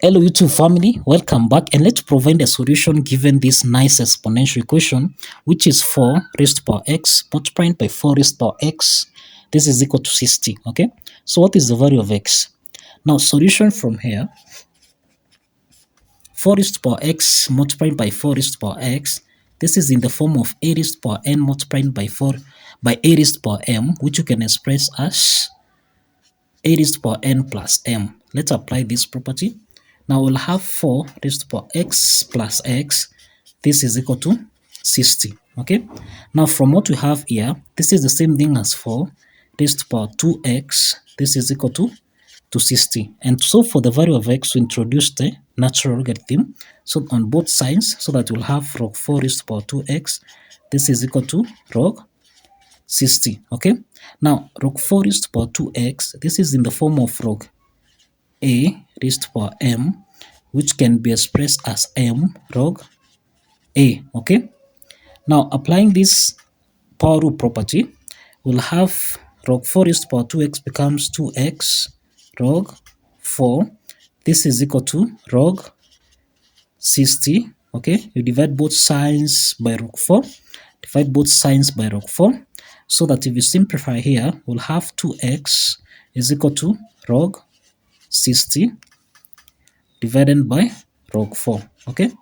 Hello YouTube family, welcome back, and let's provide a solution given this nice exponential equation, which is 4 raised to power x multiplied by 4 raised to power x. This is equal to 60. Okay, so what is the value of x? Now solution from here, 4 raised to power x multiplied by 4 raised to power x. This is in the form of a raised to power n multiplied by 4 by a raised to power m, which you can express as a raised to power n plus m. Let's apply this property. Now we'll have 4 raised to power x plus x. This is equal to 60. Okay. Now from what we have here, this is the same thing as 4 raised to power 2x. This is equal to 60. And so for the value of x, we introduce the natural logarithm. So on both sides, so that we'll have log 4 raised to power 2x. This is equal to log 60. Okay. Now log 4 raised to power 2x. This is in the form of log a raised to power m, which can be expressed as m log a. Okay. Now applying this power rule property, we'll have log 4 raised to power 2x becomes 2x log 4. This is equal to log 60. Okay. You divide both sides by log 4. Divide both sides by log 4. So that if you simplify here, we'll have 2x is equal to log 60 divided by log 4. Okay.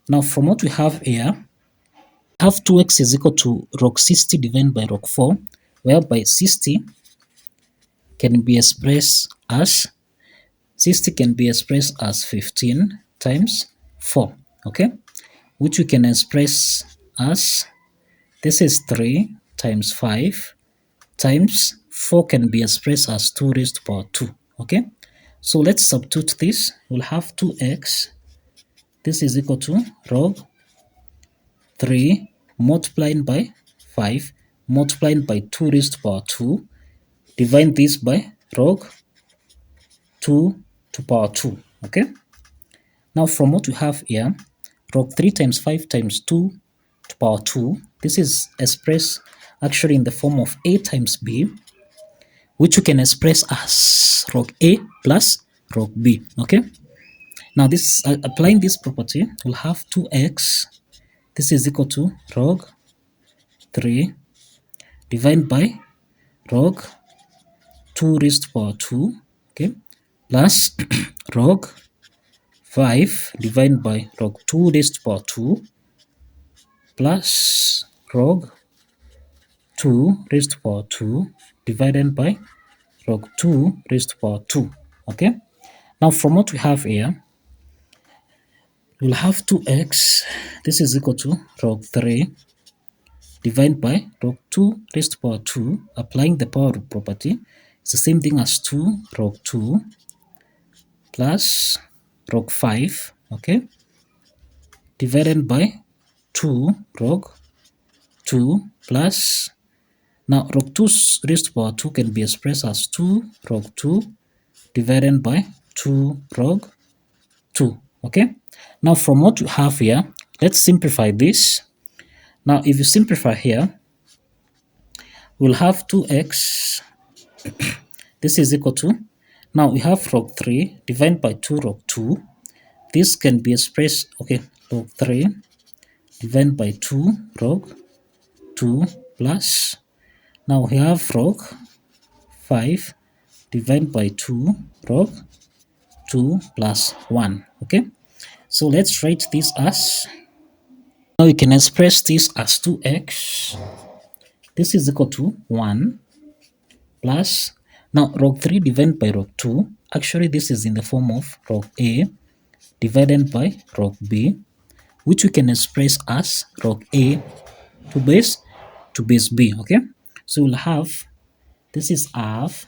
Now from what we have here, we have 2x is equal to log 60 divided by log 4, whereby 60 can be expressed as 15 times 4. Okay, which we can express as, this is 3 times 5 times 4 can be expressed as 2 raised to power 2. Okay, so let's substitute this. We'll have 2x. This is equal to log 3 multiplied by 5 multiplied by 2 raised to power 2. Divide this by log 2 to power 2. Okay. Now from what we have here, log 3 times 5 times 2 to power 2. This is expressed actually in the form of a times b, which you can express as log a plus log b. Okay. Now this applying this property, we'll have 2x. This is equal to log 3 divided by log 2 raised to power 2. Okay, plus log 5 divided by log 2 raised to power 2 plus log 2 raised to power 2 divided by log 2 raised to power 2. Okay. Now from what we have here, we'll have 2x. This is equal to log 3 divided by log 2 raised to power 2. Applying the power rule property, it's the same thing as 2 log 2 plus log 5. Okay, divided by 2 log 2 plus, now log 2 raised to power 2 can be expressed as 2 log 2 divided by 2 log 2. Okay. Now from what we have here, let's simplify this. Now if you simplify here, we'll have 2x. This is equal to, now we have log 3 divided by 2 log 2. This can be expressed, okay, log 3 divided by 2 log 2 plus, now we have log 5 divided by 2 log 2 plus 1. Okay, so let's write this as, now we can express this as 2x. This is equal to 1 plus, now log 3 divided by log 2. Actually this is in the form of log a divided by log b, which we can express as log a to base b. Okay, so we'll have, this is half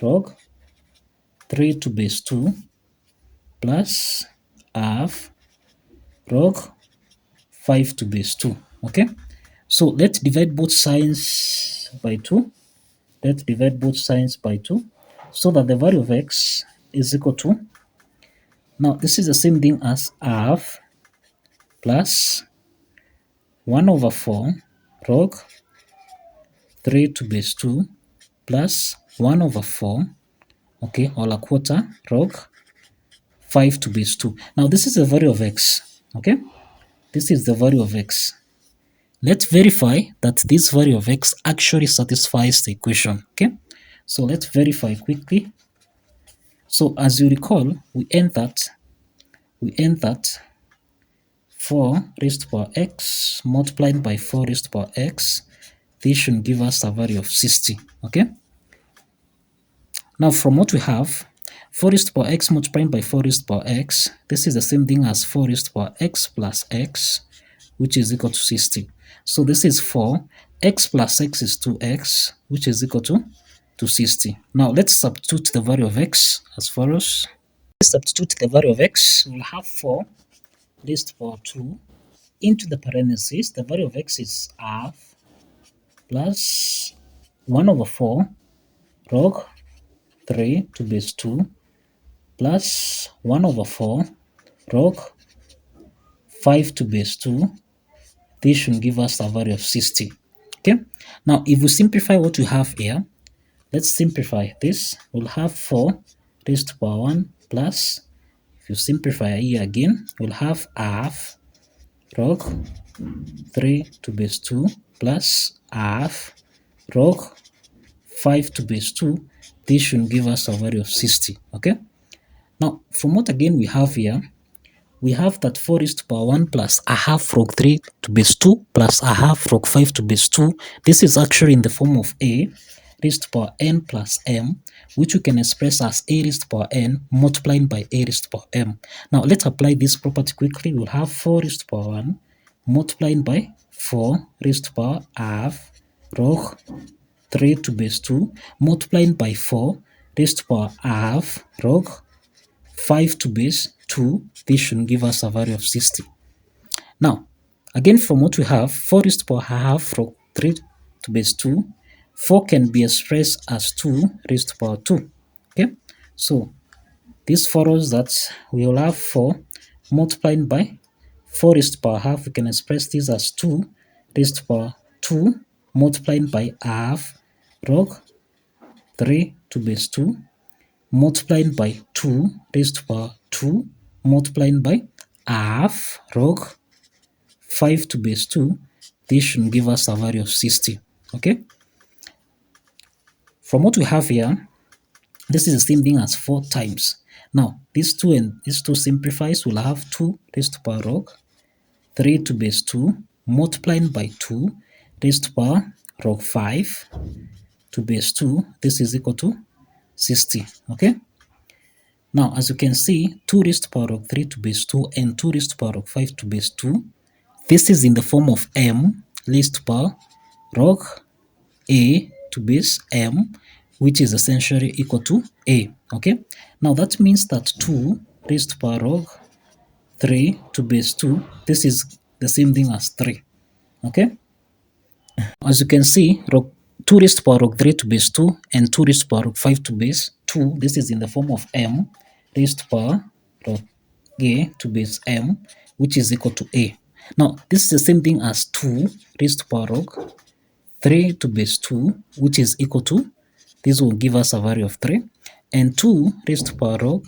log 3 to base 2 plus half log 5 to base 2. Okay, so let's divide both sides by 2. Let's divide both sides by 2 so that the value of x is equal to, now this is the same thing as half plus 1 over 4 log 3 to base 2 plus 1 over 4, okay, or a quarter log 5 to base 2. Now this is the value of x, okay? This is the value of x. Let's verify that this value of x actually satisfies the equation, okay? So let's verify quickly. So as you recall, we end that 4 raised to power x multiplied by 4 raised to power x, this should give us a value of 60, okay? Now from what we have, 4 raised to power x multiplied by 4 raised to power x, this is the same thing as 4 raised to power x plus x, which is equal to 60. So this is 4, x plus x is 2x, which is equal to 60. Now let's substitute the value of x as follows. Let's substitute the value of x. We'll have 4 raised to power 2 into the parentheses. The value of x is half plus 1 over 4 log 3 to base 2 plus 1 over 4 log 5 to base 2. This should give us a value of 60. Okay. Now, if we simplify what we have here, let's simplify this. We'll have 4 raised to power 1 plus, if you simplify here again, we'll have half log 3 to base 2 plus half log 5 to base 2. This should give us a value of 60. Okay. Now, from what again we have here, we have that 4 raised to power 1 plus a half log 3 to base 2 plus a half log 5 to base 2. This is actually in the form of a raised to power n plus m, which we can express as a raised to power n multiplied by a raised to power m. Now let's apply this property quickly. We'll have 4 raised to power 1 multiplied by 4 raised to power half log 3 to base 2 multiplied by 4 raised to power half log 5 to base 2. This should give us a value of 60. Now, again from what we have, 4 raised to power half log 3 to base 2, 4 can be expressed as 2 raised to power 2. Okay, so this follows that we will have 4 multiplied by 4 raised to power half. We can express this as 2 raised to power 2 multiplied by half log 3 to base 2 multiplied by 2 raised to power 2 multiplied by half log 5 to base 2. This should give us a value of 60. Okay. From what we have here, this is the same thing as 4 times. Now, these two and these two simplifies. We'll have 2 raised to power log 3 to base 2 multiplied by 2 raised to power log 5 to base 2. This is equal to 60. Okay. Now, as you can see, 2 raised to power log 3 to base 2 and 2 raised to power log 5 to base 2. This is in the form of m raised to power log a to base m, which is essentially equal to a. Okay. Now that means that 2 raised to power log 3 to base 2, this is the same thing as 3. Okay. As you can see, 2 raised to power log 3 to base 2 and 2 raised to power log 5 to base 2, this is in the form of m raised to power log a to base m, which is equal to a. Now, this is the same thing as 2 raised to power log 3 to base 2, which is equal to, this will give us a value of 3, and 2 raised to power log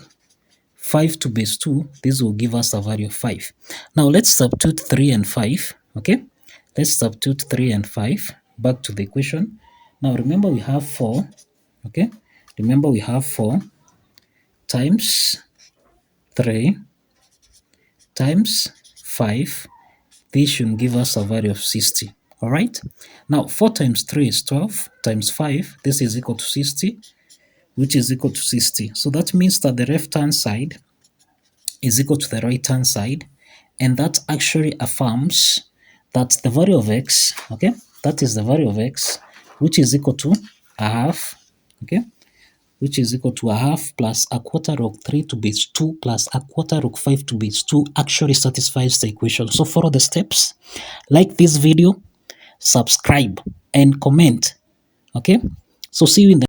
5 to base 2, this will give us a value of 5. Now, let's substitute 3 and 5, okay? Let's substitute 3 and 5 back to the equation. Now, remember we have 4, okay? Remember we have 4 times 3 times 5. This should give us a value of 60. All right. Now, 4 times 3 is 12 times 5. This is equal to 60, which is equal to 60. So that means that the left-hand side is equal to the right-hand side. And that actually affirms that the value of x, okay, that is the value of x, which is equal to a half, okay, which is equal to a half plus a quarter log 3 to base 2 plus a quarter log 5 to base 2 actually satisfies the equation. So follow the steps, like this video, subscribe and comment. Okay, so see you in the